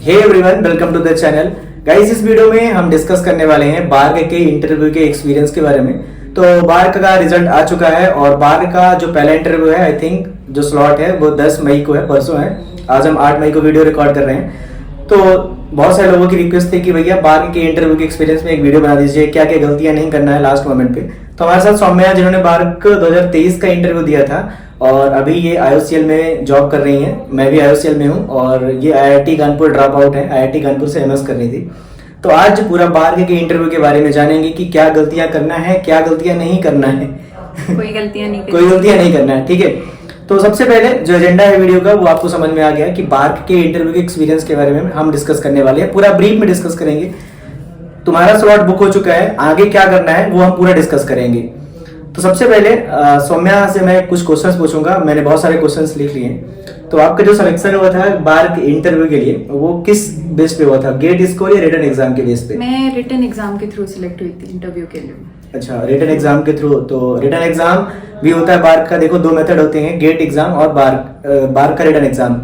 Hey everyone, welcome to the channel. Guys, इस video में हम डिस्कस करने वाले हैं बार्ग के इंटरव्यू के एक्सपीरियंस के बारे में। तो बार्ग का रिजल्ट आ चुका है और बार्ग का जो पहला इंटरव्यू है, आई थिंक जो स्लॉट है वो 10 मई को है, परसों है। आज हम 8 मई को वीडियो रिकॉर्ड कर रहे हैं। तो बहुत सारे लोगों की रिक्वेस्ट थी कि भैया बार्ग के इंटरव्यू के एक्सपीरियंस में एक वीडियो बना दीजिए, क्या क्या गलतियां नहीं करना है लास्ट मोमेंट पे। तो हमारे साथ सौम्या, जिन्होंने बार्ग 2023 का इंटरव्यू दिया था और अभी ये IOCL में जॉब कर रही हैं। मैं भी IOCL में हूँ और ये IIT कानपुर ड्रॉप आउट है, IIT कानपुर से MS कर रही थी। तो आज पूरा बार्ग के इंटरव्यू के बारे में जानेंगे कि क्या गलतियां करना है, क्या गलतियां नहीं करना है। कोई गलतियां नहीं करना है, ठीक है। तो सबसे पहले जो एजेंडा है वीडियो का वो आपको समझ में आ गया कि बार्ग के इंटरव्यू के एक्सपीरियंस के बारे में हम डिस्कस करने वाले हैं। पूरा ब्रीफ में डिस्कस करेंगे। तुम्हारा स्लॉट बुक हो चुका है, आगे क्या करना है वो हम पूरा डिस्कस करेंगे। तो सबसे पहले सौम्या से मैं कुछ क्वेश्चंस पूछूंगा। मैंने बहुत सारे क्वेश्चंस लिख लिए हैं। तो आपका जो सिलेक्शन हुआ था बार्ग इंटरव्यू के लिए वो किस बेस पे हुआ था, गेट स्कोर या रिटन एग्जाम के बेस पे? मैं रिटन एग्जाम के थ्रू सिलेक्ट हुई थी इंटरव्यू के लिए। अच्छा, रिटन एग्जाम के थ्रू। तो रिटन एग्जाम भी होता है बार्ग का। देखो, 2 मेथड होते हैं, गेट एग्जाम और बार्ग का रिटन एग्जाम।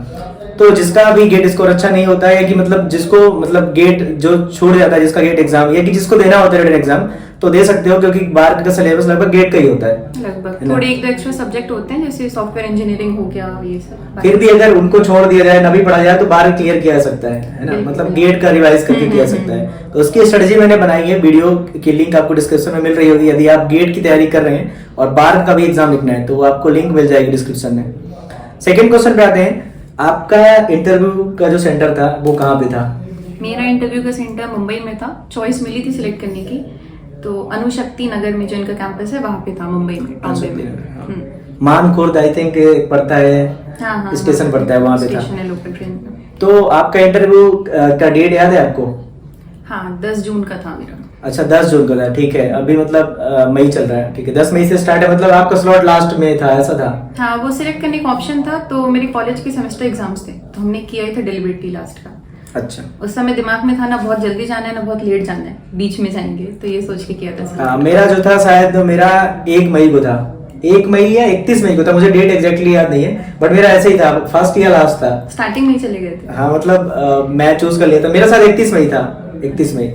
तो जिसका भी गेट स्कोर अच्छा नहीं होता है, कि मतलब जिसको मतलब गेट जो छूट जाता है, जिसका गेट एग्जाम या कि जिसको देना होता है रिटन एग्जाम, तो दे सकते हो, क्योंकि बार्ग का सिलेबस लगभग गेट का ही होता है। लगभग थोड़े एक दो एक्स्ट्रा सब्जेक्ट होते हैं, जैसे सॉफ्टवेयर इंजीनियरिंग हो गया, ये सब। फिर भी अगर उनको छोड़ दिया जाए, ना भी पढ़ा जाए, तो बार्ग क्लियर किया जा सकता है ना। मतलब गेट का रिवाइज करके किया जा सकता है। तो उसकी स्ट्रेटजी मैंने बनाई है, वीडियो की लिंक आपको डिस्क्रिप्शन में मिल रही होगी। यदि आप गेट की तैयारी कर रहे हैं और बार्ग का भी एग्जाम लिखना है तो वो आपको लिंक मिल जाएगी डिस्क्रिप्शन में। सेकेंड क्वेश्चन पे आते हैं। आपका इंटरव्यू का जो सेंटर था वो कहाँ पे था? मेरा इंटरव्यू का सेंटर मुंबई में था। चॉइस मिली थी सिलेक्ट करने की, तो अनुशक्ति नगर में जो इनका कैंपस है वहाँ पे था, मुंबई में, टॉम्बे में। मानखुर्द आई थिंक पड़ता है, हाँ, स्टेशन पड़ता है, वहाँ पे था। स्टेशन है लोकल ट्रेन का। तो आपका इंटरव्यू का डेट याद है आपको? हाँ, 10 जून का था मेरा। अच्छा, 10 जून का था, ठीक है। अभी मतलब मई चल रहा है, ठीक है। 10 मई से स्टार्ट है, मतलब आपका स्लॉट लास्ट में था, ऐसा था? हाँ, वो सिलेक्ट करने का ऑप्शन था। तो मेरे कॉलेज के सेमेस्टर एग्जाम्स थे, तो हमने किया ही था डेलिबरेटली लास्ट का। अच्छा, उस समय दिमाग में था ना बहुत जल्दी जाना है ना बहुत लेट जाना है, बीच में जाएंगे, तो ये सोच के किया था। मेरा जो था शायद मेरा 1 मई को था, 1 मई या 31 मई को था, मुझे डेट एग्जैक्टली याद नहीं है, बट मेरा ऐसे ही था, फर्स्ट या लास्ट था। स्टार्टिंग में ही चले गए थे। हाँ, मतलब मैं चूज कर लिया था। मेरा शायद 31 मई था, 31 मई,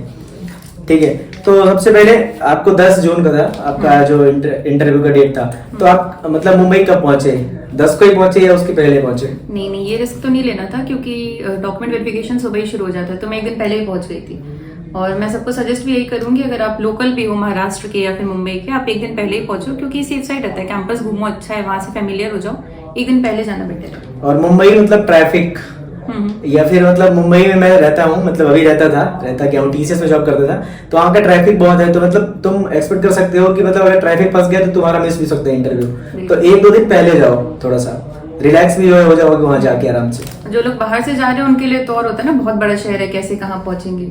ठीक है। तो सबसे पहले आपको 10 जून का था आपका जो इंटरव्यू का डेट था। तो आप मतलब मुंबई कब पहुंचे? 10 को ही पहुंचे या उसके पहले पहुंचे? नहीं, ये रिस्क तो नहीं लेना था, क्योंकि डॉक्यूमेंट वेरिफिकेशन सुबह ही शुरू हो जाता है, तो मैं एक दिन पहले ही पहुंच गई थी। और मैं सबको सजेस्ट भी यही करूंगी, अगर आप लोकल भी हो महाराष्ट्र के या फिर मुंबई के, आप एक दिन पहले ही पहुंचो, क्योंकि सेफ साइड रहता है, कैंपस घूमो, अच्छा है, वहां से फेमिलियर हो जाओ। एक दिन पहले जाना बेटर है। और मुंबई मतलब ट्रैफिक या फिर मतलब मुंबई में मैं रहता हूँ, मतलब अभी रहता क्या हूँ, TCS में जॉब करता था, तो वहाँ का ट्रैफिक बहुत है। तो मतलब तुम एक्सपेक्ट कर सकते हो कि मतलब अगर ट्रैफिक फंस गया तो तुम्हारा मिस भी सकता है इंटरव्यू। तो 1-2 दिन पहले जाओ, थोड़ा सा रिलैक्स भी हो जाओगे वहाँ जाके आराम से। जो लोग बाहर से जा रहे हैं उनके लिए तो और होता है ना, बहुत बड़ा शहर है, कैसे कहाँ पहुंचेंगे,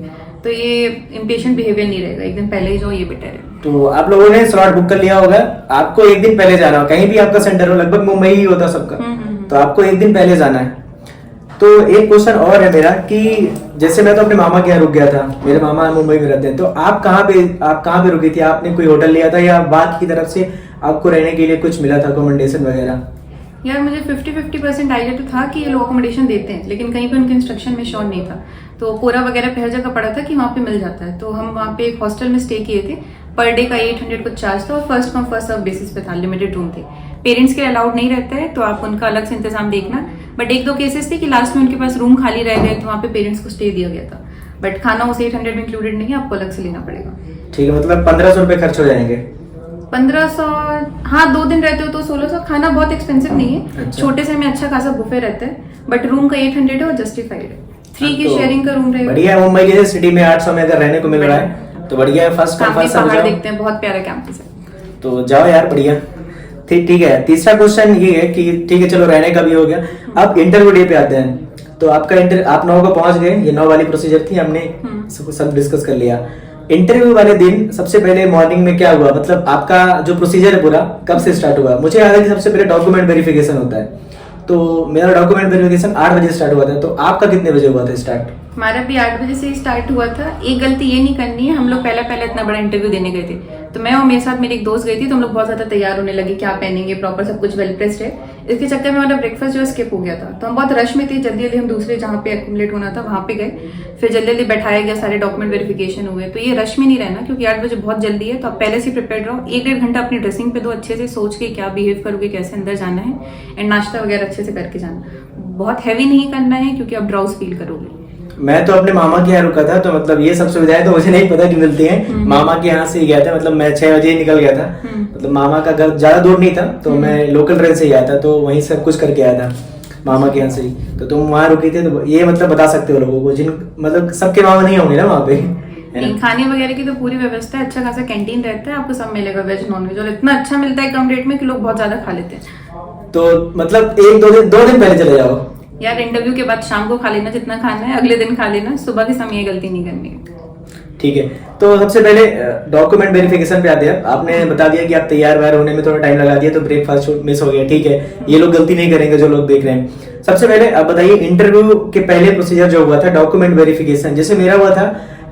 तो ये इम्पेशेंट बिहेवियर नहीं रहेगा। एक दिन पहले ही जाओ, ये बेटर है। तो आप लोगों ने स्लॉट बुक कर लिया होगा। आपको एक दिन पहले जाना हो, कहीं भी आपका सेंटर हो, लगभग मुंबई ही होता सबका, तो आपको एक दिन पहले जाना है। तो एक क्वेश्चन और है मेरा कि जैसे मैं तो अपने मामा के यहाँ रुक गया था, मेरे मामा मुंबई में रहते हैं, तो आप कहाँ पे रुकी थी? आपने कोई होटल लिया था या बात की तरफ से आपको रहने के लिए कुछ मिला था, अकोमोडेशन वगैरह? यार, मुझे 50-50% आइडिया तो था कि ये लोग अकोमोडेशन देते हैं, लेकिन कहीं पे उनके इंस्ट्रक्शन में श्योर नहीं था। तो कोरा वगैरह पे हर जगह पड़ा था कि वहाँ पे मिल जाता है, तो हम वहाँ पे एक हॉस्टल में स्टे किए थे। पर डे का 800 कुछ चार्ज था और first come first serve basis पे था, लिमिटेड रूम थे। पेरेंट्स के अलाउड नहीं रहता है, तो आप उनका अलग से इंतजाम देखना। बट 1-2 केसेस थे कि लास्ट में उनके पास रूम खाली रह गए, तो वहाँ पे पेरेंट्स को स्टे दिया गया था। बट खाना उस 800 में इंक्लूडेड नहीं है, आपको अलग से लेना पड़ेगा। ठीक है, मतलब 1500 रुपए खर्च हो जाएंगे। 1500, हाँ, 2 दिन रहते हो तो 1600। खाना बहुत एक्सपेंसिव नहीं है। अच्छा। छोटे से में अच्छा खासा बुफे रहता है, बट रूम का 800 है और जस्टिफाइड है। 3 की शेयरिंग का रूम रहेगा। बढ़िया है। मुंबई के सिटी में 800 में अगर रहने को मिल रहा है तो बढ़िया है। फर्स्ट कम फर्स्ट सर्व पहाड़ देखते हैं, बहुत प्यारा कैंपस है, तो जाओ यार, बढ़िया। ठीक है। तीसरा क्वेश्चन ये है कि ठीक है, चलो रहने का भी हो गया, अब इंटरव्यू डे पे आते हैं। तो आपका आप 9 को पहुंच गए, ये 9 वाली प्रोसीजर थी, हमने सब डिस्कस कर लिया। इंटरव्यू वाले दिन सबसे पहले मॉर्निंग में क्या हुआ, मतलब आपका जो प्रोसीजर है पूरा कब से स्टार्ट हुआ? मुझे याद है कि सबसे पहले डॉक्यूमेंट वेरिफिकेशन होता है, तो मेरा डॉक्यूमेंट वेरिफिकेशन 8 बजे स्टार्ट हुआ था। तो आपका कितने बजे हुआ था स्टार्ट? हमारा भी 8 बजे से ही स्टार्ट हुआ था। एक गलती ये नहीं करनी है, हम लोग पहले इतना बड़ा इंटरव्यू देने गए थे, तो मैं और मेरे साथ मेरी एक दोस्त गई थी, तो हम लोग बहुत ज्यादा तैयार होने लगे, क्या पहनेंगे, प्रॉपर सब कुछ वेल प्रेस्ड है। इसके चक्कर में हमारा ब्रेकफास्ट जो स्किप हो गया था, तो हम बहुत रश में थे, जल्दी जल्दी हम दूसरे जहाँ पे एक्यूमुलेट होना था वहाँ पे गए, फिर जल्दी जल्दी बैठाया गया, सारे डॉक्यूमेंट वेरिफिकेशन हुए। तो ये रश में नहीं रहना, क्योंकि 8 बजे बहुत जल्दी है, तो आप पहले से प्रिपेयर रहो, 1-1.5 घंटा अपनी ड्रेसिंग पे दो, अच्छे से सोच के क्या बिहेव करोगे, कैसे अंदर जाना है, एंड नाश्ता वगैरह अच्छे से करके जाना। बहुत हैवी नहीं करना है, क्योंकि आप ड्राउज फील करोगे। मैं तो अपने मामा के यहाँ रुका था, तो मतलब ये सब सुविधाएं तो मुझे नहीं पता कि मिलती हैं। मामा के यहाँ से ही गया था, मतलब मैं 6 बजे ही निकल गया था। मतलब मामा का घर ज्यादा दूर नहीं था, तो मैं लोकल ट्रेन से ही आया था, तो वहीं सब कुछ करके आया था मामा के यहाँ से ही। तो तुम वहाँ रुकी थे, तो ये मतलब बता सकते हो लोगों को, जिन मतलब सबके मामा नहीं होंगे ना वहाँ पे। नहीं, खाने वगैरह की तो पूरी व्यवस्था है, अच्छा खासा कैंटीन रहता है, आपको सब मिलेगा, वेज नॉन वेज, और इतना अच्छा मिलता है कम रेट में कि लोग बहुत ज्यादा खा लेते हैं। तो मतलब 1-2 दिन पहले चले जाओ यार, इंटरव्यू के बाद शाम को खा लेना जितना खाना है, अगले दिन खा लेना, सुबह के समय ये गलती नहीं करनी है। ठीक है। तो सबसे पहले डॉक्यूमेंट वेरिफिकेशन पे आते हैं। आपने बता दिया कि आप तैयार वार होने में थोड़ा टाइम लगा दिया, तो ब्रेकफास्ट मिस हो गया, ठीक है, ये लोग गलती नहीं करेंगे जो लोग देख रहे हैं। सबसे पहले आप बताइए, इंटरव्यू के पहले प्रोसीजर जो हुआ था डॉक्यूमेंट वेरिफिकेशन, जैसे मेरा हुआ था,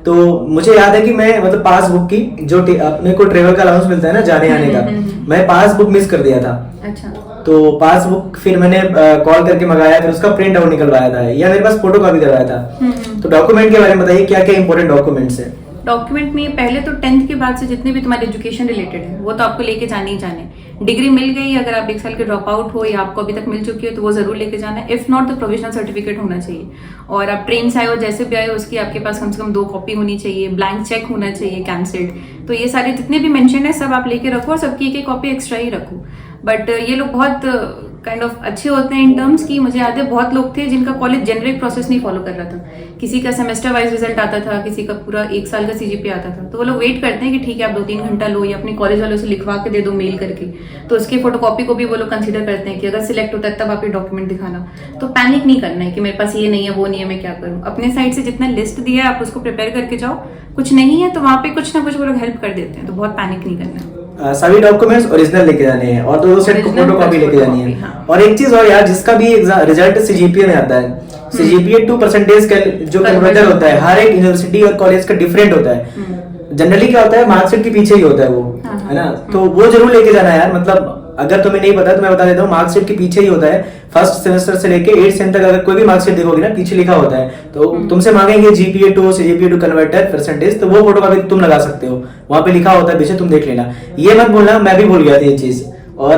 तो मुझे याद है कि मैं मतलब पासबुक की जो अपने को ट्रेवल का अलाउंस मिलता है ना जाने आने का, मैं पासबुक मिस कर दिया था। अच्छा। तो पासबुक फिर मैंने कॉल करके मंगाया, फिर उसका प्रिंट आउट निकलवाया था, या मेरे पास फोटो कॉपी करवाया था। तो डॉक्यूमेंट के बारे में बताइए, क्या क्या इंपॉर्टेंट डॉक्यूमेंट्स है डॉक्यूमेंट में? पहले तो 10th के बाद से जितने भी तुम्हारे एजुकेशन रिलेटेड है वो तो आपको लेके जाने ही जाने। डिग्री मिल गई, अगर आप 1 साल के ड्रॉप आउट हो या आपको अभी तक मिल चुकी है तो वो जरूर लेके जाना है। इफ नॉट तो प्रोविजनल सर्टिफिकेट होना चाहिए। और आप ट्रेन से आए हो, जैसे भी आए हो, उसकी आपके पास कम से कम 2 कॉपी होनी चाहिए। ब्लैंक चेक होना चाहिए कैंसिल्ड। तो ये सारे जितने भी मेंशन है सब आप लेके रखो, और सबकी एक कॉपी एक्स्ट्रा ही रखो। बट ये लोग बहुत काइंड ऑफ अच्छे होते हैं इन टर्म्स की, मुझे याद है बहुत लोग थे जिनका कॉलेज जेनरिक प्रोसेस नहीं फॉलो कर रहा था। किसी का सेमेस्टर वाइज रिजल्ट आता था, किसी का पूरा 1 साल का सीजीपीए आता था, तो वो लोग वेट करते हैं कि ठीक है आप 2-3 घंटा लो, या अपने कॉलेज वालों से लिखवा के दे दो मेल करके, तो उसके फोटोकॉपी को भी वो लोग कंसीडर करते हैं कि अगर सिलेक्ट होता है तब आप ये डॉक्यूमेंट दिखाना। तो पैनिक नहीं करना है कि मेरे पास ये नहीं है वो नहीं है मैं क्या करूँ। अपने साइड से जितना लिस्ट दिया है आप उसको प्रिपेयर करके जाओ। कुछ नहीं है तो वहाँ पे कुछ ना कुछ वो लोग हेल्प कर देते हैं, तो बहुत पैनिक नहीं करना है। सभी डॉक्यूमेंट्स ओरिजिनल लेके जाने हैं, और 2 सेट फोटो कॉपी लेके जानी है। हाँ। और एक चीज और यार, जिसका भी रिजल्ट सीजीपीए में आता है, सीजीपीए 2% का जो कन्वर्टर होता है, हर एक यूनिवर्सिटी और कॉलेज का डिफरेंट होता है। जनरली क्या होता है, मार्कशीट के पीछे ही होता है वो, है ना, तो वो जरूर लेके जाना है यार। मतलब अगर तुम्हें नहीं पता तो मैं बता देता हूँ, मार्कशीट के पीछे ही होता है। फर्स्ट सेमेस्टर से लेके 8th सेम तक अगर कोई भी मार्कशीट देखोगे ना, पीछे लिखा होता है। तो तुमसे मांगेंगे GPA to, CGPA to converter percentage, तो वो फोटो कॉपी तुम लगा सकते हो, वहां पे लिखा होता है पीछे, तुम देख लेना। ये मत बोलना मैं भी भूल गया था ये चीज। और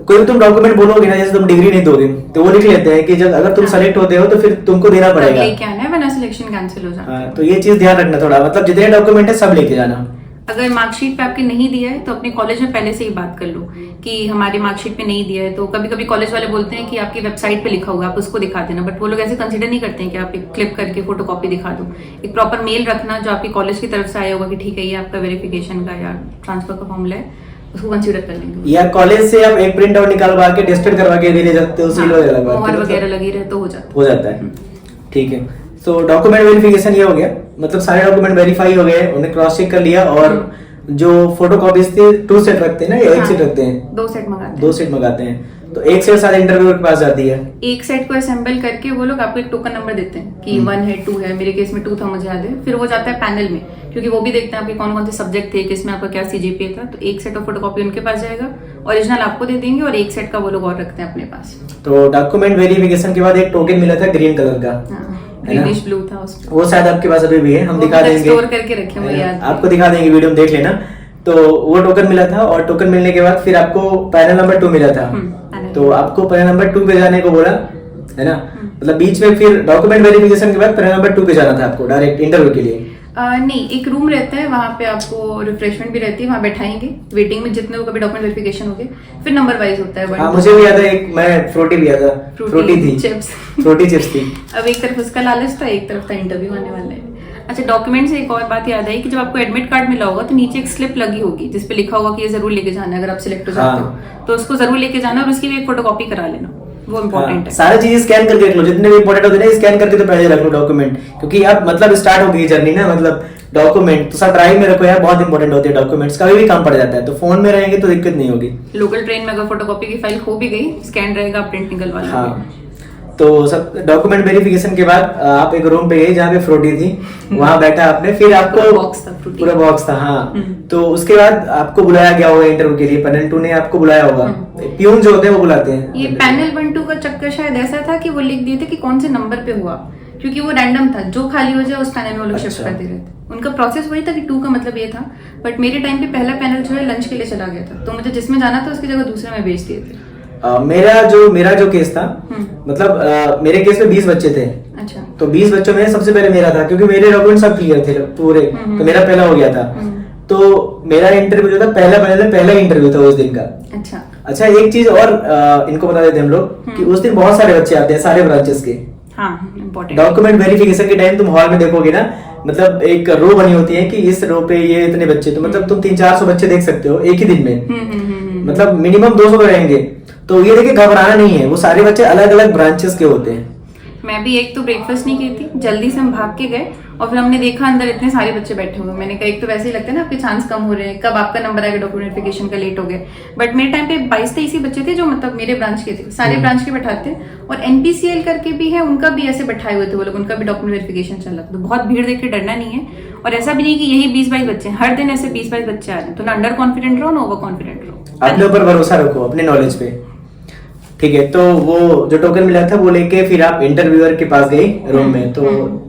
कोई भी तुम डॉक्यूमेंट बोलोगे ना, जैसे तुम डिग्री नहीं दोगे, तो वो लिख लेते हैं कि जब अगर तुम सेलेक्ट होते हो तो फिर तुमको देना पड़ेगा, लेके आना है, वरना सिलेक्शन कैंसिल हो जाता है। तो ये चीज ध्यान रखना थोड़ा, मतलब जितने डॉक्यूमेंट है सब लेके जाना। अगर मार्कशीट पे आपके नहीं दिया है तो अपने कॉलेज में पहले से ही बात कर लो कि हमारे मार्कशीट पे नहीं दिया है। तो कभी कभी कॉलेज वाले बोलते हैं कि आपकी वेबसाइट पे लिखा हुआ है, आप उसको दिखा देना, बट वो लोग ऐसे कंसीडर नहीं करते हैं कि आप एक क्लिप करके फोटोकॉपी दिखा दो। एक प्रॉपर मेल रखना जो आपकी कॉलेज की तरफ से आया होगा कि ठीक है ये आपका वेरिफिकेशन का या ट्रांसफर का फॉर्मूला है, उसको कंसीडर कर लेंगे। या कॉलेज से आप एक प्रिंट आउट निकालवा के टेस्टेड करवा के भी ले जाते हो, सील वगैरह लगवा के, मोहर मतलब वगैरह लगी रहे तो हो जाता है। ठीक है। तो डॉक्यूमेंट वेरिफिकेशन ये हो गया, मतलब सारे डॉक्यूमेंट वेरीफाई हो गए, उन्हें क्रॉस चेक कर लिया। और जो फोटो कॉपीज थे 2 सेट रखते हैं ना, या 1 सेट रखते हैं? 2 सेट मंगाते हैं। 2 सेट मंगाते हैं, तो 1 सेट सारे इंटरव्यू के पास जाती है। एक सेट को असेंबल करके वो लोग आपको एक टोकन नंबर देते हैं कि 1 है 2 है, मेरे केस में 2 था मुझे याद है। फिर वो जाता है पैनल में, क्योंकि वो भी देखते हैं आपके कौन कौन से सब्जेक्ट थे, किसमें आपका क्या सीजीपीए था। तो 1 सेट ऑफ फोटोकॉपी उनके पास जाएगा, ओरिजिनल आपको दे देंगे, और 1 सेट का वो लोग और रखते हैं अपने पास। तो डॉक्यूमेंट वेरिफिकेशन के बाद एक टोकन मिला था ग्रीन कलर का, ग्रीनिश ब्लू था उसमें, वो शायद आपके पास अभी भी है, हम दिखा देंगे, स्टोर करके रखे मुझे याद, आपको दिखा देंगे, वीडियो में देख लेना। तो वो टोकन मिला था, और टोकन मिलने के बाद फिर आपको पैनल नंबर 2 मिला था। तो आपको पैनल नंबर 2 पे जाने को बोला, है ना, मतलब बीच में फिर डॉक्यूमेंट वेरिफिकेशन के बाद पैनल नंबर 2 पे जाना था आपको डायरेक्ट इंटरव्यू के लिए। नहीं, एक रूम रहता है, वहाँ पे आपको रिफ्रेशमेंट भी रहती है, वहाँ बैठाएंगे वेटिंग में, जितने को कभी डॉक्यूमेंट वेरिफिकेशन हो गए, फिर नंबर वाइज होता है। हाँ, मुझे भी याद है, एक मैं फ्रूटी लिया था, फ्रूटी थी, चिप्स, फ्रूटी चिप्स थी। अब एक तरफ उसका लालच था, एक तरफ था इंटरव्यू आने वाला है। अच्छा, डॉक्यूमेंट से एक और बात याद आई कि जब आपको एडमिट कार्ड मिला होगा तो नीचे एक स्लिप लगी होगी जिसपे लिखा होगा कि ये जरूर लेके जाना है, अगर आप सिलेक्ट हो जाते हो तो उसको जरूर लेके जाना, और उसकी भी एक फोटोकॉपी करा लेना, वो इम्पोर्टेंट है। सारी चीजें स्कैन करके रख लो, जितने भी इंपॉर्टेंट होते हैं स्कैन करके तो पहले रख लो डॉक्यूमेंट, क्योंकि अब मतलब स्टार्ट हो गई जर्नी ना, मतलब डॉक्यूमेंट तो सब ड्राइव में रखो यार, बहुत इंपॉर्टेंट होते हैं डॉक्यूमेंट्स, कभी भी काम पड़ जाता है, तो फोन में रहेंगे तो दिक्कत नहीं होगी। लोकल ट्रेन में अगर फोटोकॉपी की फाइल खो भी गई, स्कैन रहेगा, प्रिंट निकलवा लो। हाँ, तो सब डॉक्यूमेंट वेरिफिकेशन के बाद आप एक रूम पे गए जहाँ पे फ्रूटी थी, वहां बैठा आपने, फिर आपको पूरा बॉक्स था हाँ। तो उसके बाद आपको बुलाया गया होगा इंटरव्यू के लिए, पैनल 2 ने आपको बुलाया होगा, प्यून जो होते हैं वो बुलाते हैं। ये पैनल 1-2 का चक्कर शायद ऐसा था कि वो लिख दिए थे कि कौन से नंबर पे हुआ, क्योंकि वो रैंडम था, जो खाली हो जाए उस पैनल में वो लोग शिफ्ट कर दे रहे थे। उनका प्रोसेस वही था कि 2 का मतलब ये था, बट मेरे टाइम पे पहला पैनल जो है लंच के लिए चला गया था, तो मुझे जिसमें जाना था उसकी जगह दूसरे में भेज दिए थे। मेरा जो केस था, मतलब मेरे केस में 20 बच्चे थे। अच्छा। तो 20 बच्चों में सबसे पहले मेरा था, क्योंकि मेरे डॉक्यूमेंट सब क्लियर थे पूरे, तो मेरा पहला हो गया था। तो मेरा इंटरव्यू जो था पहला इंटरव्यू था उस दिन का। अच्छा एक चीज और इनको बता देते हम लोग कि उस दिन बहुत सारे बच्चे आते हैं सारे ब्रांचेस के। डॉक्यूमेंट वेरिफिकेशन के टाइम तुम हॉल में देखोगे ना, मतलब एक रो बनी होती है कि इस रो पे ये इतने बच्चे, तो मतलब तुम 300-400 बच्चे देख सकते हो एक ही दिन में, मतलब मिनिमम 200 तो रहेंगे। तो ये देखिए घबराना नहीं है, वो सारे बच्चे अलग अलग ब्रांचेस के होते हैं। मैं भी एक तो ब्रेकफास्ट नहीं की थी, जल्दी से हम भाग के गए और फिर हमने देखा अंदर इतने सारे बच्चे बैठे हुए। मैंने कहा एक तो वैसे ही लगता है ना आपके चांस कम हो रहे हैं, कब आपका नंबर आएगा, डॉक्यूमेंटिफिकेशन का लेट हो गया। बट मेरे टाइम पे 22-23 ही बच्चे थे जो मतलब मेरे ब्रांच के थे, सारे ब्रांच के बैठाते। और एनपीसीएल करके भी है, उनका भी ऐसे बैठाए हुए थे वो लोग, उनका भी डॉक्यूमेंट वेरिफिकेशन चल रहा था। तो बहुत भीड़ देख के डरना नहीं है, और ऐसा भी नहीं कि यही 20-22 बच्चे, हर दिन ऐसे 20-22 बच्चे आ रहे हैं। तो ना अंडर कॉन्फिडेंट रहो ना ओवर कॉन्फिडेंट रहो, अपने ऊपर भरोसा रखो, अपने नॉलेज पे। ठीक है, तो वो जो टोकन मिला था वो लेके फिर आप इंटरव्यूअर के पास गई रूम में। तो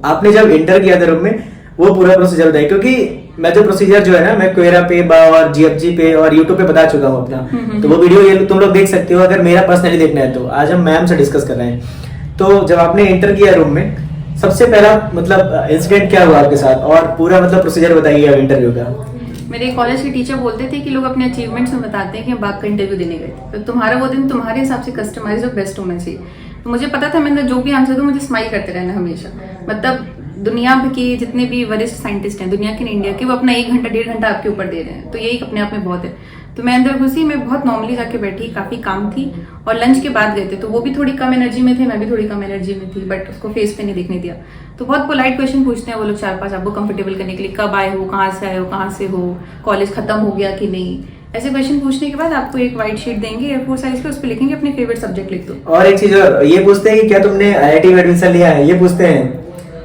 आपने जब इंटर किया था रूम में, वो पूरा प्रोसीजर बताइए, क्योंकि मैं जो प्रोसीजर जो है ना, मैं क्वेरा पे और जीएफजी पे और यूट्यूब पे बता चुका हूँ अपना। तो वो वीडियो ये तुम लोग देख सकते हो अगर मेरा पर्सनली देखना है तो। आज हम मैम से डिस्कस कर रहे हैं। तो जब आपने इंटर किया रूम में, सबसे पहला मतलब इंसिडेंट क्या हुआ आपके साथ, और पूरा मतलब प्रोसीजर बताइए अब इंटरव्यू का। मेरे कॉलेज के टीचर बोलते थे कि लोग अपने अचीवमेंट्स में बताते हैं कि हम बाग का इंटरव्यू देने गए थे, तो तुम्हारा वो दिन तुम्हारे हिसाब से कस्टमाइज और बेस्ट होना चाहिए। तो मुझे पता था मैंने जो भी आंसर दूं मुझे स्माइल करते रहना हमेशा। मतलब दुनिया के जितने भी वरिष्ठ साइंटिस्ट हैं दुनिया के, इंडिया के, वो अपना 1 घंटा 1.5 घंटा आपके ऊपर दे रहे हैं, तो यही अपने आप में बहुत है। तो मैं अंदर घुसी, मैं बहुत नॉर्मली जाके बैठी, काफी काम थी, और लंच के बाद गए थे तो वो भी थोड़ी कम एनर्जी में थे, मैं भी थोड़ी कम एनर्जी में थी, बट उसको फेस पे नहीं दिखने दिया। तो बहुत पोलाइट क्वेश्चन पूछते हैं वो लोग 4-5 आपको कंफर्टेबल करने के लिए, कब आए हो, कहाँ से आए हो, कहाँ से हो, कॉलेज खत्म हो गया कि नहीं, ऐसे क्वेश्चन पूछने के बाद आपको एक व्हाइट शीट देंगे A4 साइज पे, उस पर लिखेंगे अपने फेवरेट सब्जेक्ट लिख दो। और एक चीज और ये पूछते हैं कि क्या तुमने IIT में एडमिशन लिया है, ये पूछते हैं।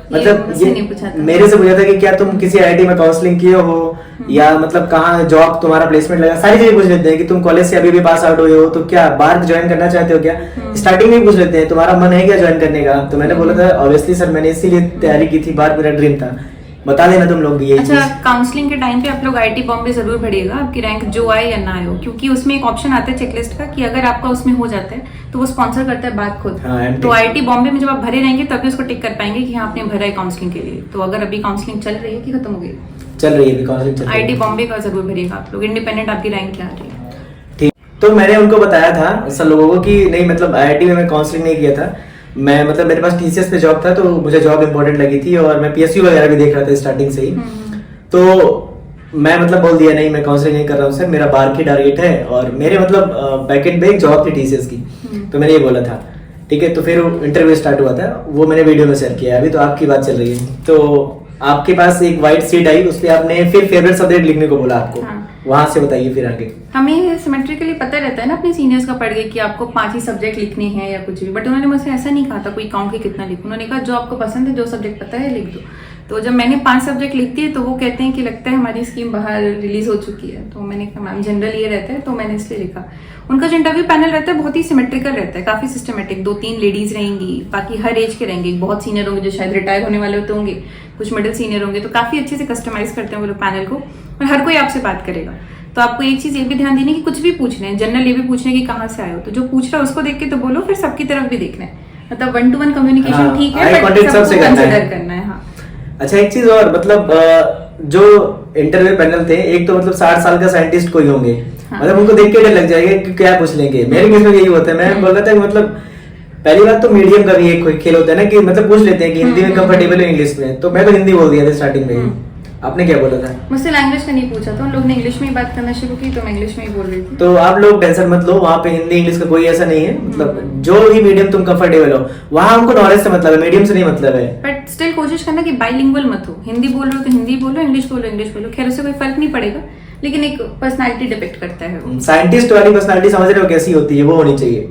मतलब ये मेरे से पूछा था कि क्या तुम किसी IIT में काउंसलिंग किए हो, या मतलब कहाँ जॉब तुम्हारा प्लेसमेंट लगा, सारी चीजें पूछ लेते हैं कि तुम कॉलेज से अभी भी पास आउट हुए हो तो क्या बार ज्वाइन करना चाहते हो क्या। स्टार्टिंग में पूछ लेते हैं तुम्हारा मन है क्या ज्वाइन करने का। तो मैंने बोला था ऑब्वियसली सर, मैंने इसीलिए तैयारी की थी, बार मेरा ड्रीम था। बता देना तुम लोग भी ये। अच्छा, काउंसलिंग के टाइम पे आप लोग IIT बॉम्बे जरूर भरिएगा, आपकी रैंक जो आए या ना आए हो, क्योंकि उसमें एक ऑप्शन आता है चेकलिस्ट का कि अगर आपका उसमें हो जाता है तो वो स्पॉन्सर करता है बात खुद। तो IIT बॉम्बे में जब आप भरे रहेंगे तभी उसको टिक कर पाएंगे कि हाँ आपने भरा है काउंसलिंग के लिए। तो अगर अभी काउंसलिंग चल रही है कि खत्म हो गई, चल रही है काउंसलिंग, IIT बॉम्बे का जरूर भरिएगा आप लोग, इंडिपेंडेंट आपकी रैंक क्या आ रही है। ठीक, तो मैंने उनको बताया था सब लोगों को कि नहीं, मतलब IIT में मैं काउंसलिंग नहीं किया था, मैं मतलब मेरे पास TCS पे जॉब था, तो मुझे जॉब इंपॉर्टेंट लगी थी, और मैं PSU वगैरह भी देख रहा था स्टार्टिंग से ही। तो मैं मतलब बोल दिया नहीं मैं काउंसलिंग नहीं कर रहा हूँ सर, मेरा बार की टारगेट है, और मेरे मतलब बैकएंड पे एक जॉब थी TCS की, तो मैंने ये बोला था। ठीक है, तो फिर इंटरव्यू स्टार्ट हुआ था, वो मैंने वीडियो में शेयर किया। अभी तो आपकी बात चल रही है, तो आपके पास एक व्हाइट शीट आई, उस पर आपने फिर फेवरेट सब्जेक्ट लिखने को बोला आपको। वहां से बताइए फिर आगे। हमें सिमेट्रिकली पता रहता है ना अपने सीनियर्स का पढ़ के कि आपको 5 ही सब्जेक्ट लिखने हैं या कुछ भी, बट उन्होंने मुझसे ऐसा नहीं कहा था कोई काउंट के कितना लिखो। उन्होंने कहा जो आपको पसंद है, जो सब्जेक्ट पता है लिख दो। तो जब मैंने 5 सब्जेक्ट लिख दिए तो वो कहते हैं कि लगता है हमारी स्कीम बाहर रिलीज हो चुकी है। तो मैंने कहा मैम जनरल ये रहता है, तो मैंने इसलिए लिखा। उनका जो इंटरव्यू पैनल रहता है बहुत ही सिमेट्रिकल रहता है, काफी सिस्टमेटिक। 2-3 लेडीज रहेंगी, बाकी हर एज के रहेंगे, बहुत सीनियर होंगे जो शायद रिटायर होने वाले होते होंगे, कुछ मिडिल सीनियर होंगे। तो काफी अच्छे से कस्टमाइज करते हैं वो लोग पैनल को, और हर कोई आपसे बात करेगा। तो आपको एक चीज ये भी ध्यान देनी कि कुछ भी पूछ रहे हैं, जनरल ये भी पूछने की कहाँ से आए हो, तो जो पूछ रहा है उसको देख के तो बोलो, फिर सबकी तरफ भी देखना है। मतलब 1-to-1 कम्युनिकेशन ठीक है, बट सबको कंसिडर करना है। हाँ, अच्छा एक चीज और, मतलब जो इंटरव्यू पैनल थे, एक तो मतलब 60 साल का साइंटिस्ट कोई होंगे, मतलब उनको देख के डर लग जाएगा कि क्या पूछ लेंगे। मेरे केस में यही होता है। मैं बोल रहा था कि मतलब पहली बात तो मीडियम का भी एक खेल होता है ना कि मतलब पूछ लेते हैं कि हिंदी में कंफर्टेबल है इंग्लिश में, तो मैं तो हिंदी बोल दिया था स्टार्टिंग में। आपने क्या बोला था? मुझसे लैंग्वेज का नहीं पूछा था, उन लोग ने इंग्लिश में ही बात करना शुरू की, तो मैं इंग्लिश में ही बोल रही थी। तो आप लोग टेंशन मत लो, वहाँ पे हिंदी इंग्लिश का कोई ऐसा नहीं है, मतलब जो भी मीडियम तुम कंफर्टेबल हो, वहाँ हमको नॉलेज से मतलब है, मीडियम से नहीं मतलब है। बट स्टिल कोशिश करना कि बाइलिंगुअल मत हो, हिंदी बोल रहे हो तो हिंदी बोलो, इंग्लिश बोलो इंग्लिश बोलो, खैर उससे कोई फर्क नहीं पड़ेगा, लेकिन एक पर्सनालिटी डिपेक्ट करता है वो। साइंटिस्ट वाली पर्सनालिटी समझ रहे हो कैसी होती है, वो होनी चाहिए।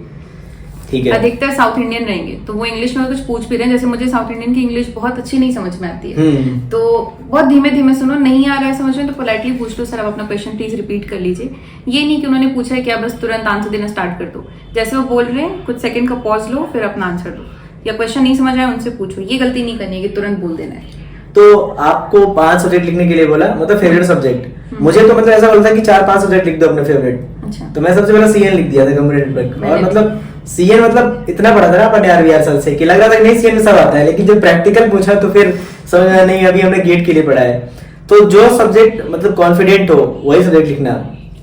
ठीक है। अधिकतर साउथ इंडियन रहेंगे, तो वो इंग्लिश में कुछ पूछ भी रहे हैं, जैसे मुझे साउथ इंडियन की इंग्लिश बहुत अच्छी नहीं समझ में आती है, तो बहुत धीमे धीमे सुनो, नहीं आ रहा है समझ में तो पोलाइटली पूछ लो, सर आप अपना क्वेश्चन प्लीज रिपीट कर लीजिए। ये नहीं कि उन्होंने पूछा है कि आप बस तुरंत आंसर देना स्टार्ट कर दो, जैसे वो बोल रहे हैं कुछ सेकंड का पॉज लो फिर अपना आंसर दो, या क्वेश्चन नहीं समझ आया उनसे पूछो, ये गलती नहीं करनी है कि तुरंत बोल देना है। तो आपको 5 सब्जेक्ट लिखने के लिए बोला, मतलब फेवरेट सब्जेक्ट। मुझे तो मतलब ऐसा बोलता है कि 4-5 सब्जेक्ट लिख दो अपने फेवरेट। अच्छा। तो मैं सबसे पहले सीएन लिख दिया था, कंप्यूटर नेटवर्क। और मतलब सीएन मतलब इतना पढ़ा था ना अपन 11वीं साल से कि लग रहा था कि नहीं सीएन में सब आता है, लेकिन जब प्रैक्टिकल पूछा तो फिर समझ में नहीं, अभी हमने गेट के लिए पढ़ा है। तो जो सब्जेक्ट मतलब कॉन्फिडेंट हो वही सब्जेक्ट लिखना।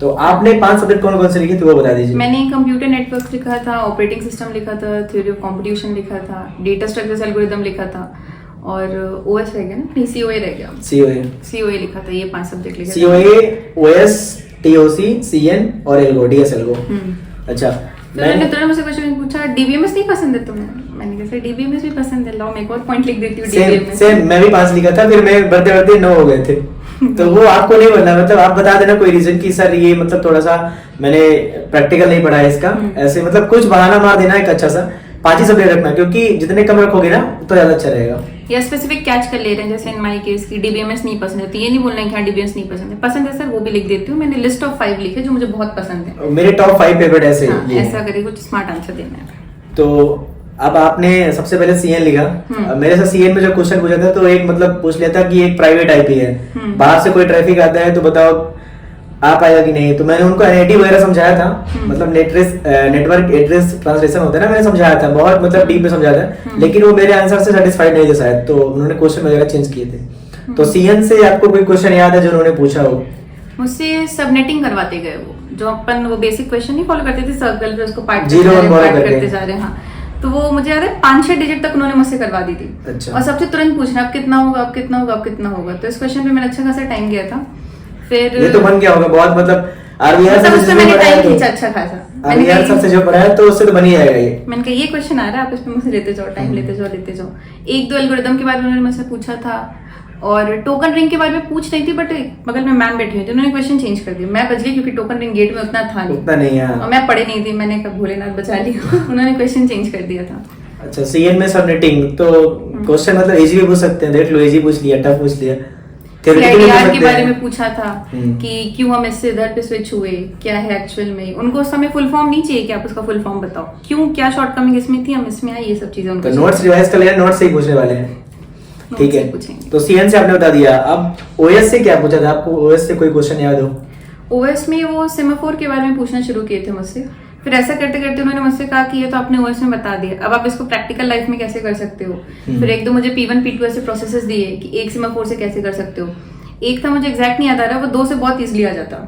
तो आपने 5 सब्जेक्ट कौन कौन से लिखे थे वो बता दीजिए। मैंने कंप्यूटर नेटवर्क लिखा था, ऑपरेटिंग सिस्टम लिखा था, थ्योरी ऑफ कंप्यूटेशन लिखा था, डेटा स्ट्रक्चर्स एल्गोरिथम लिखा था, और ओएस रह गया ना, नहीं सीओए रह गया, सीओए लिखा था। ये 5 सब्जेक्ट लिखा था, सीओए, ओएस, टीओसी, सीएन और एल्गो, डीएस एल्गो। अच्छा। मैंने तुरंत मुझसे क्वेश्चन पूछा, डीबीएमएस नहीं पसंद है तुम्हें? मैंने कहा सर डीबीएमएस भी पसंद है, लाओ मैं एक और पॉइंट लिख देती हूँ डीबीएमएस। सेम मैं भी 5 लिखा था, फिर मैं बढ़ते बढ़ते 9 हो गए थे। तो वो आपको नहीं बनना, मतलब आप बता देना कोई रीजन कि सर ये मतलब थोड़ा सा मैंने प्रैक्टिकल नहीं पढ़ा है इसका, ऐसे मतलब कुछ बहाना मार देना एक अच्छा सा। 5 ही सब्जेक्ट रखना, क्योंकि जितने कम रखोगे ना तो ज्यादा अच्छा रहेगा। या स्पेसिफिक कैच कर ले रहे हैं, जैसे इन माय केस की डीबीएमएस नहीं पसंद है, तो ये नहीं बोलना है कि हाँ डीबीएमएस नहीं पसंद है, पसंद है सर वो भी लिख देती हूँ। मैंने लिस्ट ऑफ 5 लिखे जो मुझे बहुत पसंद है, मेरे टॉप 5 फेवरेट ऐसे। हाँ, ऐसा करके कुछ स्मार्ट आंसर देना है। तो अब आपने सबसे पहले सीएन लिखा। मेरे से सीएन में जो क्वेश्चन पूछा था तो एक मतलब पूछ लिया था कि एक प्राइवेट आईपी है, बाहर से कोई ट्रैफिक आता है तो बताओ आ पाएगा कि नहीं। तो मैंने उनको एनआईटी वगैरह समझाया था, मतलब नेटवर्क एड्रेस ट्रांसलेशन होता है ना, मैंने समझाया था, बहुत मतलब डीप में समझाया था, लेकिन वो मेरे आंसर से सेटिस्फाइड नहीं थे शायद, तो उन्होंने क्वेश्चन वगैरह चेंज किए थे। तो सीएन से आपको कोई क्वेश्चन याद है जो उन्होंने पूछा हो? मुझसे सबनेटिंग करवाते गए, वो जो अपन वो बेसिक क्वेश्चन नहीं फॉलो करते थे, सर्कल पे उसको पार्ट करते जा रहे हैं, हाँ, तो वो मुझे याद है 5-6 डिजिट तक उन्होंने मुझसे करवा दी थी। अच्छा। और सबसे तुरंत पूछना अब कितना होगा, अब कितना होगा, अब कितना होगा। तो इस क्वेश्चन पे मैंने अच्छा खासा टाइम गया था। फिर ये तो बन गया होगा बहुत, मतलब आरवीआर से मैंने टाइम खींचा अच्छा खासा, आरवीआर सबसे जो पढ़ा है तो उससे तो बन ही जाएगा ये। मैंने कहा ये क्वेश्चन आ रहा है, आप इस पे मुझसे लेते जाओ, टाइम लेते जाओ। 1-2 एल्गोरिथम के बारे में उन्होंने मुझसे पूछा था, और टोकन रिंग के बारे में पूछ रही थी, बट बगल में मैम बैठी हुई थी, उन्होंने क्वेश्चन चेंज कर दिया। मैं बच गई क्योंकि टोकन रिंग गेट में उतना था नहीं, और मैं पढ़े नहीं थी, मैंने कहा भोलेनाथ बचा लिया। उन्होंने क्वेश्चन चेंज कर दिया था। अच्छा, सीएन में सबनेटिंग तो क्वेश्चन मतलब इजी भी पूछ सकते हैं, देख लो इजी पूछ लिया, टफ पूछ लिया। सीआईडीआर के बारे में पूछा था कि क्यों हम इससे इधर पे स्विच हुए, क्या है एक्चुअल में। उनको उस समय फुल फॉर्म नहीं चाहिए कि आप उसका फुल फॉर्म बताओ, क्यों क्या शॉर्टकमिंग इसमें थी, हम इसमें आए, ये सब चीजें उनको। नोट्स रिवाइज कर लिया, नोट्स से ही पूछने वाले हैं, ठीक है। तो सीएन से आपने बता दिया, अब ओएस से क्या पूछा था आपको? ओएस से कोई क्वेश्चन याद हो? ओएस में वो सेमाफोर के बारे में पूछना शुरू किए थे मुझसे। फिर ऐसा करते करते उन्होंने मुझसे कहा कि ये तो आपने ओएस में बता दिया, अब आप इसको प्रैक्टिकल लाइफ में कैसे कर सकते हो। फिर 1-2 मुझे P1 P2 ऐसे प्रोसेसेस दिए कि एक सेमाफोर से कैसे कर सकते हो। एक था मुझे एग्जैक्ट नहीं याद आ रहा, वो 2 से बहुत इजीली आ जाता,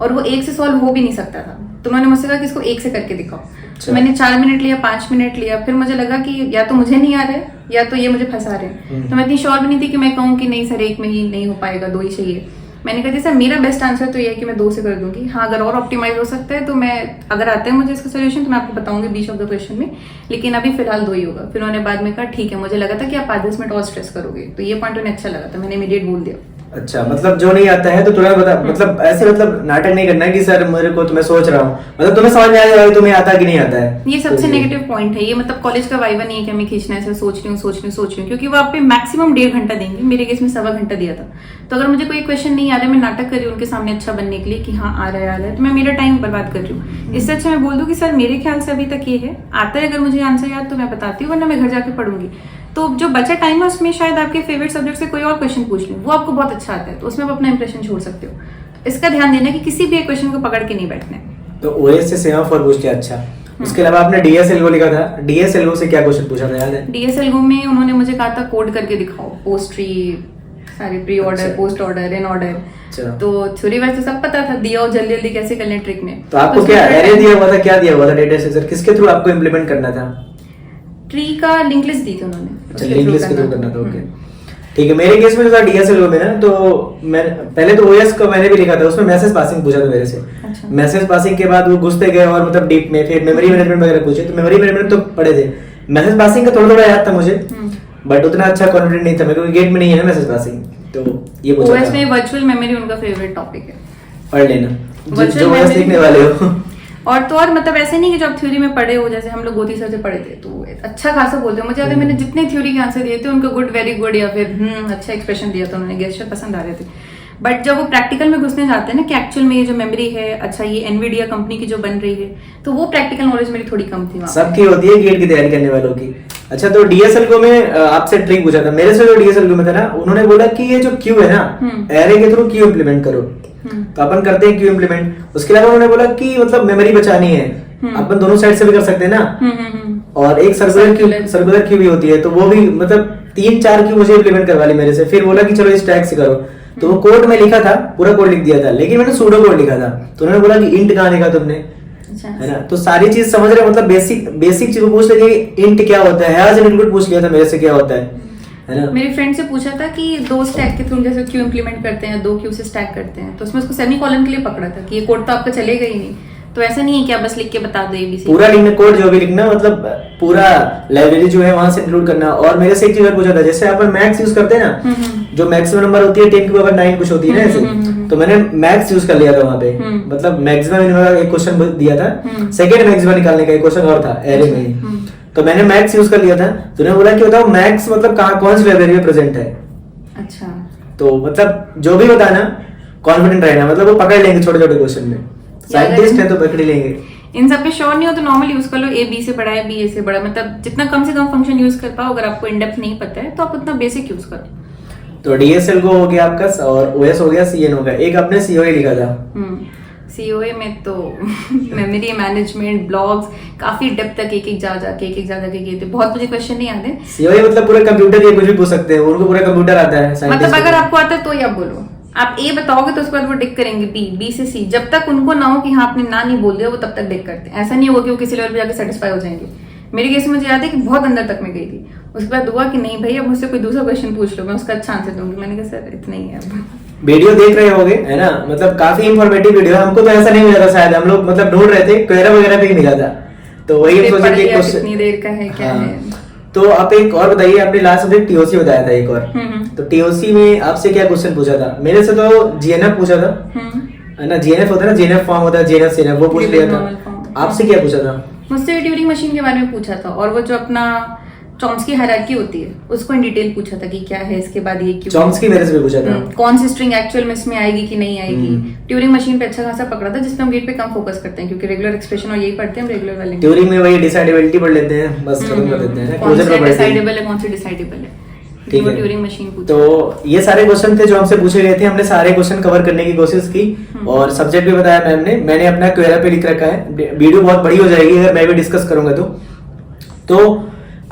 और वो 1 से सॉल्व हो भी नहीं सकता था। तो उन्होंने मुझसे कहा कि इसको 1 से करके दिखाओ। तो मैंने 4 मिनट लिया, 5 मिनट लिया, फिर मुझे लगा कि या तो मुझे नहीं आ रहा है या तो ये मुझे फंसा रहे हैं। तो मैं इतनी श्योर भी नहीं थी कि मैं कहूँ कि नहीं सर 1 में ही नहीं हो पाएगा, 2 ही चाहिए। मैंने कहा सर मेरा बेस्ट आंसर तो ये है कि मैं 2 से कर दूंगी, हाँ अगर और ऑप्टिमाइज हो सकता है तो मैं, अगर आता है मुझे इसका सोल्यूशन तो मैं आपको बताऊंगी बीच ऑफ द क्वेश्चन में, लेकिन अभी फिलहाल 2 ही होगा। फिर उन्होंने बाद में कहा ठीक है, मुझे लगा था कि आप 5-10 मिनट और स्ट्रेस करोगे, तो ये पॉइंट उन्हें अच्छा लगा था, मैंने इमीडिएट बोल दिया। अच्छा, मतलब जो नहीं आता है तो तुरंत बता, मतलब ऐसे मतलब नाटक नहीं करना है कि सर मेरे को तो मैं सोच रहा हूँ, मतलब तुम्हें समझ में आ जाएगा तुम्हें आता है कि नहीं आता है। ये सबसे नेगेटिव पॉइंट है, ये मतलब कॉलेज का वाइवा नहीं है कि हमें खींचना है, सोच रही हूँ, क्योंकि वो आप पे मैक्सिमम 1.5 घंटा देंगे, मेरे केस में 1.25 घंटा दिया था। तो अगर मुझे कोई क्वेश्चन नहीं आ रहा है, मैं नाटक कर रही हूँ उनके सामने अच्छा बनने के लिए कि हाँ आ रहा है, तो मैं मेरा टाइम बर्बाद कर रही हूँ। इससे अच्छा मैं बोल दूँ कि सर मेरे ख्याल से अभी तक ये है, आता है, अगर मुझे आंसर याद तो मैं बताती हूँ, वरना मैं घर जाके पढ़ूंगी। तो जो बचा टाइम है उसमें शायद आपके फेवरेट सब्जेक्ट से कोई और क्वेश्चन पूछ लें, वो आपको बहुत अच्छा आता है, तो उसमें आप अपना इंप्रेशन छोड़ सकते हो। तो इसका ध्यान देना कि किसी भी एक क्वेश्चन को पकड़ के नहीं बैठना है। तो ओएस से सेमाफोर पूछ लिया। अच्छा, उसके अलावा आपने डीएसएलओ लिखा था, डीएसएलओ से क्या क्वेश्चन पूछा था याद है? डीएसएलओ में उन्होंने मुझे कहा था कोड करके दिखाओ, पोस्ट ट्री, सारे pre order, post order, in order. तो थ्योरी वाइज तो सब पता था, दिया हो जल्दी जल्दी कैसे करना ट्रिक में। तो आपको क्या एरे दिया हुआ था, क्या दिया हुआ था डेटा स्ट्रक्चर, किसके थ्रू आपको इंप्लीमेंट करना था? ट्री का लिंक लिस्ट दी थी उन्होंने। अच्छा, लिंक लिस्ट के थ्रू करना था, ओके ठीक है। मेरे केस में जो था डीएसएलओ में ना, तो मैं पहले तो ओएस को मैंने भी लिखा था, उसमें मैसेज पासिंग पूछा था मेरे से। अच्छा। मैसेज पासिंग के बाद वो घुसते गए और मतलब डीप में फिर मेमोरी मैनेजमेंट वगैरह पूछे, तो मेमोरी मैनेजमेंट तो पढ़े थे, मैसेज पासिंग का थोड़ा थोड़ा याद था मुझे, बट उतना अच्छा कॉन्फिडेंट नहीं था मैं, क्योंकि गेट में नहीं है ना मैसेज पासिंग। तो ये पूछा ओएस में वर्चुअल मेमोरी उनका फेवरेट टॉपिक है, पढ़ लेना जो ओएस लिखने वाले हो। और तो और मतलब ऐसे नहीं कि जब थ्योरी में पढ़े हो, जैसे हम लोग गोती सर से पढ़े थे तो अच्छा खासा बोलते हो। मुझे याद है मैंने जितने थ्योरी के आंसर दिए थे उनको गुड, वेरी गुड या फिर अच्छा एक्सप्रेशन दिया था उन्होंने, गेस्चर पसंद आ रहे थे। बट जब वो प्रैक्टिकल में घुसने जाते हैं ना कि एक्चुअल में ये जो मेमोरी है, अच्छा ये एनवीडिया कंपनी की जो बन रही है, तो वो प्रैक्टिकल नॉलेज मेरी थोड़ी कम थी। सबकी होती है गेट की तैयारी करने वालों की। अच्छा, तो डीएसएल में आपसे ट्रिक पूछा था, मेरे से जो डीएसएल में था ना, उन्होंने बोला कि ये जो क्यू है ना, एरे के थ्रू क्यू इम्प्लीमेंट करो। तो अपन करते हैं क्यू इम्प्लीमेंट। उसके अलावा उन्होंने बोला कि मतलब मेमोरी बचानी है, अपन दोनों साइड से भी कर सकते हैं ना। और एक सर्कुलर क्यू भी होती है, तो वो भी मतलब 3-4 क्यू मुझे इम्प्लीमेंट करवा ली मेरे से। फिर बोला कि चलो इस टैग से करो। तो वो कोड में लिखा था, पूरा कोड लिख दिया था, लेकिन मैंने सूडो कोड लिखा था। तो उन्होंने बोला कि इंट कहाँ लिखा तुमने, है ना। तो सारी चीज समझ रहे, मतलब बेसिक चीज पूछ रहे कि इंट क्या होता है, हैज इनपुट पूछ लिया था मेरे से क्या होता है ना। मेरी फ्रेंड से पूछा था कि 2 स्टैक के थ्रू जैसे क्यू इंप्लीमेंट करते हैं, 2 क्यू से स्टैक करते हैं, तो उसमें उसको सेमीकोलन के लिए पकड़ा था कि ये कोड तो आपका चलेगा ही नहीं। तो ऐसा नहीं है कि आप बस लिख के बता दो एबीसी, पूरा लिखना, कोड जो भी लिखना, मतलब पूरा लाइब्रेरी जो है वहां से इंक्लूड करना। और मेरे से एक चीज और पूछा था, जैसे अपन मैक्स यूज करते हैं ना, जो मैक्सिमम नंबर होती है 10 की पावर 9 कुछ होती है ना ऐसे, तो मैंने मैक्स यूज कर लिया था वहां पे। मतलब मैक्सिमम इन्होंने एक क्वेश्चन दिया था, सेकंड मैक्सिमम निकालने का एक क्वेश्चन और था एरे में ही, तो मैंने मैक्स यूज कर लिया था। तो उन्होंने बोला कि बताओ मैक्स मतलब कहाँ, कौन सी लाइब्रेरी में प्रेजेंट है। अच्छा, तो मतलब जो भी बताना कॉन्फिडेंट रहना, मतलब वो पकड़ लेंगे छोटे छोटे क्वेश्चन में, साइंटिस्ट है तो पकड़ लेंगे। इन सब पे श्योर नहीं हो तो नॉर्मल यूज कर लो, ए बी से बड़ा है, बी ए से बड़ा, मतलब जितना कम से कम फंक्शन यूज कर पाओ। अगर आपको इन डेप्थ नहीं पता है तो आप उतना बेसिक यूज करो। तो डीएसएल को हो गया आपका, और ओएस हो गया, सीएन हो गया। एक आपने सीओए लिखा था। सीओए में तो मेमोरी मैनेजमेंट, ब्लॉग्स, काफी डेप्थ तक एक एक जा जाके किए थे। बहुत मुझे क्वेश्चन नहीं आते। सीओए मतलब पूरा कंप्यूटर, ये कुछ भी पूछ सकते हैं, उनको पूरा कंप्यूटर आता है। मतलब अगर आपको आता है तो आप बोलो, आप ए बताओगे तो उसके बाद वो डिक करेंगे बी से सी, जब तक उनको ना हो कि हाँ आपने ना नहीं बोल दिया, वो तब तक डिक करते हैं। ऐसा नहीं होगा कि वो किसी लेवल पे जाकर सेटिस्फाई हो जाएंगे। मेरे केस में मुझे याद है कि बहुत अंदर तक मैं गई थी, उसके बाद हुआ कि नहीं भाई अब मुझसे कोई दूसरा क्वेश्चन पूछ लो, मैं उसका अच्छा आंसर दूंगी। मैंने कहा सर इतना ही है। वीडियो देख रहे होगे, है ना, मतलब काफी इंफॉर्मेटिव वीडियो है। हमको तो ऐसा नहीं मिला था, शायद हम लोग मतलब ढूंढ रहे थे, क्वेरा वगैरह पे ही मिला था, तो वही हम सोचे कि कितनी देर का है, क्या है। तो आप एक और बताइए, आपने लास्ट सब्जेक्ट टीओसी बताया था एक और, तो टीओसी में आपसे क्या क्वेश्चन पूछा था? मेरे से तो जीएनएफ पूछा था, है ना, जीएनएफ होता है ना, जीएनएफ फॉर्म होता है, जीएनएफ सीएनएफ, वो पूछ लिया था। आपसे क्या पूछा था? मुझसे ट्यूरिंग मशीन के बारे में पूछा था, और वो जो अपना चॉम्स्की हायरार्की होती है उसको इन डिटेल पूछा था कि क्या है, इसके बाद ये क्यों। चॉम्स्की मेरे से भी पूछा था, कौन सी स्ट्रिंग एक्चुअल में इसमें आएगी कि नहीं आएगी। ट्यूरिंग मशीन पे अच्छा खासा पकड़ा था, जिसमें हम गेट पे कम फोकस करते हैं, क्योंकि रेगुलर एक्सप्रेशन और यही पढ़ते हैं हम रेगुलर वाले। ट्यूरिंग में वही डिसाइडेबिलिटी पढ़ लेते हैं, बस खत्म कर देते हैं, कौन सा डिसाइडेबल है, कौन सी डिसाइडेबल है, ठीक है। ट्यूरिंग मशीन पूछा। तो ये सारे क्वेश्चन थे जो हमसे पूछे गए थे, हमने सारे क्वेश्चन कवर करने की कोशिश की, और सब्जेक्ट भी बताया मैम ने। मैंने अपना क्वेरा पे लिख रखा है, वीडियो बहुत बड़ी हो जाएगी अगर मैं भी डिस्कस करूंगा तो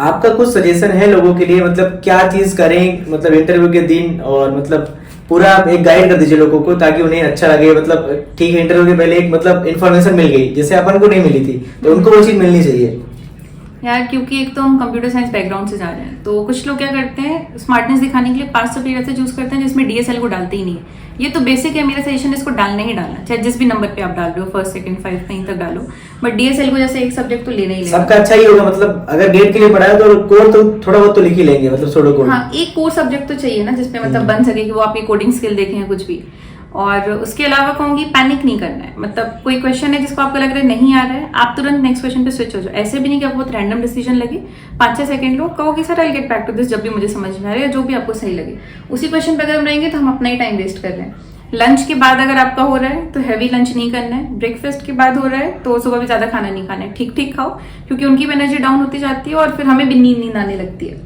आपका कुछ सजेशन है लोगों के लिए, मतलब क्या चीज करें मतलब इंटरव्यू के दिन, और मतलब पूरा आप एक गाइड कर दीजिए लोगों को ताकि उन्हें अच्छा लगे। मतलब ठीक है, इंटरव्यू के पहले एक मतलब इन्फॉर्मेशन मिल गई, जैसे अपन को नहीं मिली थी, तो उनको वो चीज मिलनी चाहिए यार। क्योंकि एक तो हम कंप्यूटर साइंस बैकग्राउंड से जा रहे हैं, तो कुछ लोग क्या करते हैं स्मार्टनेस दिखाने के लिए पार्ट सब्जेक्ट ऐसे चूज करते हैं जिसमें डीएसएल को डालते ही नहीं है। ये तो बेसिक है, मेरा सजेशन है इसको डालना ही डालना, चाहे जिस भी नंबर पे आप डाल रहे हो, फर्स्ट सेकंड 5 कहीं तक डालो, बट डीएसएल को जैसे एक सब्जेक्ट तो लेना ही लेना। सबका अच्छा ही होगा, मतलब अगर गेट के लिए पढ़ा है तो कोड तो थोड़ा बहुत तो लिख ही लेंगे, मतलब सोडो कोड। हाँ, एक कोर सब्जेक्ट तो चाहिए ना जिसपे मतलब बन सके कि वो आपकी कोडिंग स्किल देखें या कुछ भी। और उसके अलावा कहूंगी पैनिक नहीं करना है। मतलब कोई क्वेश्चन है जिसको आपको लग रहा है नहीं आ रहा है, आप तुरंत नेक्स्ट क्वेश्चन पे स्विच हो जाओ। ऐसे भी नहीं कि आपको बहुत रैंडम डिसीजन लगे, 5-6 सेकंड लो, कहो कि sir I get back to this जब भी मुझे समझ में आ रहा है, जो भी आपको सही लगे उसी क्वेश्चन पे अगर हम रहेंगे तो हम अपना ही टाइम वेस्ट कर रहे हैं। लंच के बाद अगर आपका हो रहा है तो हैवी लंच नहीं करना है। ब्रेकफास्ट के बाद हो रहा है तो सुबह भी ज्यादा खाना नहीं खाना है, ठीक ठीक खाओ, क्योंकि उनकी भी एनर्जी डाउन होती जाती है और फिर हमें भी नींद आने लगती है।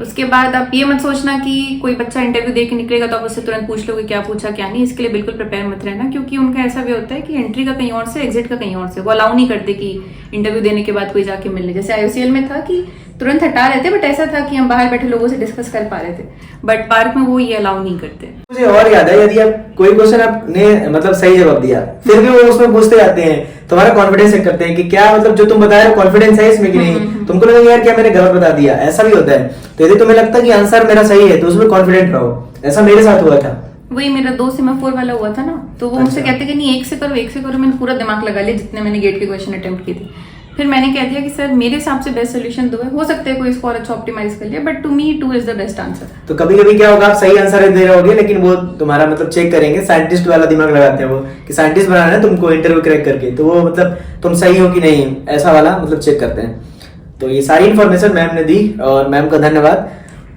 उसके बाद आप ये मत सोचना कि कोई बच्चा इंटरव्यू दे के निकलेगा तो आप उससे तुरंत पूछ लोगे क्या पूछा क्या नहीं। इसके लिए बिल्कुल प्रिपेयर मत रहना, क्योंकि उनका ऐसा भी होता है कि एंट्री का कहीं और से, एग्जिट का कहीं और से। वो अलाउ नहीं करते कि इंटरव्यू देने के बाद कोई जाके मिलने। जैसे आईओसीएल में था कि तुरंत हटा रहे थे, बट ऐसा था कि हम बाहर बैठे लोगों से डिस्कस कर पा रहे थे, बट पार्क में वो ये अलाउ नहीं करते। मुझे और याद है, यदि आप कोई क्वेश्चन आपने मतलब सही जवाब दिया, फिर भी वो उसमें पूछते जाते हैं, तुम्हारा कॉन्फिडेंस चेक करते हैं कि क्या मतलब जो तुम बता रहे हो कॉन्फिडेंस है इसमें कि नहीं। तुमको लगा यार क्या मैंने गलत बता दिया, ऐसा भी होता है। तो यदि तुम्हें लगता है कि आंसर मेरा सही है तो उसमें कॉन्फिडेंट रहो। ऐसा मेरे साथ हुआ था। वही मेरा 2 सेमाफोर वाला हुआ था ना, तो वो मुझसे कहते कि नहीं 1 से करो 1 से करो। मैंने पूरा दिमाग लगा लिया जितने मैंने गेट के क्वेश्चन अटेम्प्ट किए थे, फिर मैंने कह दिया कि सर मेरे हिसाब से बेस्ट सोल्यूशन 2 है, हो सकता है कोई इसको और अच्छा ऑप्टिमाइज कर लिया, but to me 2 is the best answer. तो कभी कभी क्या होगा, आप सही आंसर दे रहे होगे लेकिन वो तुम्हारा मतलब चेक करेंगे, साइंटिस्ट वाला दिमाग लगाते हैं वो कि साइंटिस्ट बनाना है तुमको इंटरव्यू क्रैक करके, तो वो मतलब तुम सही हो कि नहीं ऐसा वाला मतलब चेक करते हैं। तो ये सारी इन्फॉर्मेशन मैम ने दी और मैम का धन्यवाद।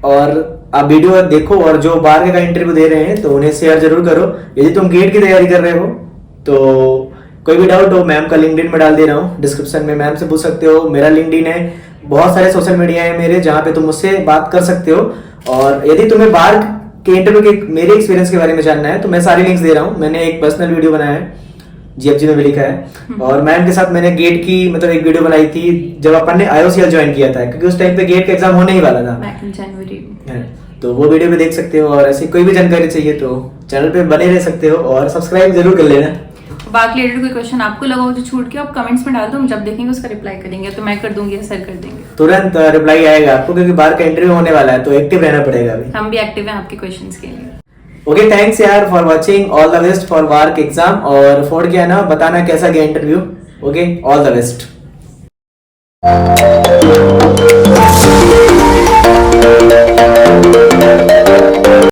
और आप वीडियो देखो और जो बाहर का इंटरव्यू दे रहे हैं तो उन्हें शेयर जरूर करो। यदि तुम गेट की तैयारी कर रहे हो तो कोई भी डाउट हो मैम का लिंक्डइन में डाल दे रहा हूँ डिस्क्रिप्शन में, मैम से पूछ सकते हो। मेरा लिंक्डइन है, बहुत सारे सोशल मीडिया है मेरे जहाँ पे तुम मुझसे बात कर सकते हो। और यदि तुम्हें बाहर के इंटरव्यू के मेरे एक्सपीरियंस के बारे में जानना है तो मैं सारे लिंक्स दे रहा हूँ। मैंने एक पर्सनल वीडियो बनाया है, GFG में भी लिखा है। और मैम के साथ मैंने गेट की मतलब एक वीडियो बनाई थी जब अपन ने IOCL ज्वाइन किया था, क्योंकि उस टाइम पे गेट का एग्जाम होने ही वाला था बैक इन जनवरी। तो वो वीडियो भी देख सकते हो। और ऐसी कोई भी जानकारी चाहिए तो चैनल पे बने रह सकते हो और सब्सक्राइब जरूर कर लेना। बात रिलेटेड कोई क्वेश्चन आपको लगा हो जो छूट के, आप कमेंट्स में डाल दो, हम जब देखेंगे उसका रिप्लाई करेंगे, तो मैं कर दूंगी या सर कर देंगे। तुरंत रिप्लाई आएगा आपको, क्योंकि बाहर का इंटरव्यू होने वाला है तो एक्टिव रहना पड़ेगा अभी। हम भी एक्टिव हैं आपके क्वेश्चंस के लिए। ओके, थैंक्स यार for watching, all the best for BARC exam. और फोड़ के आना, बताना कैसा गया interview. Okay, all the best.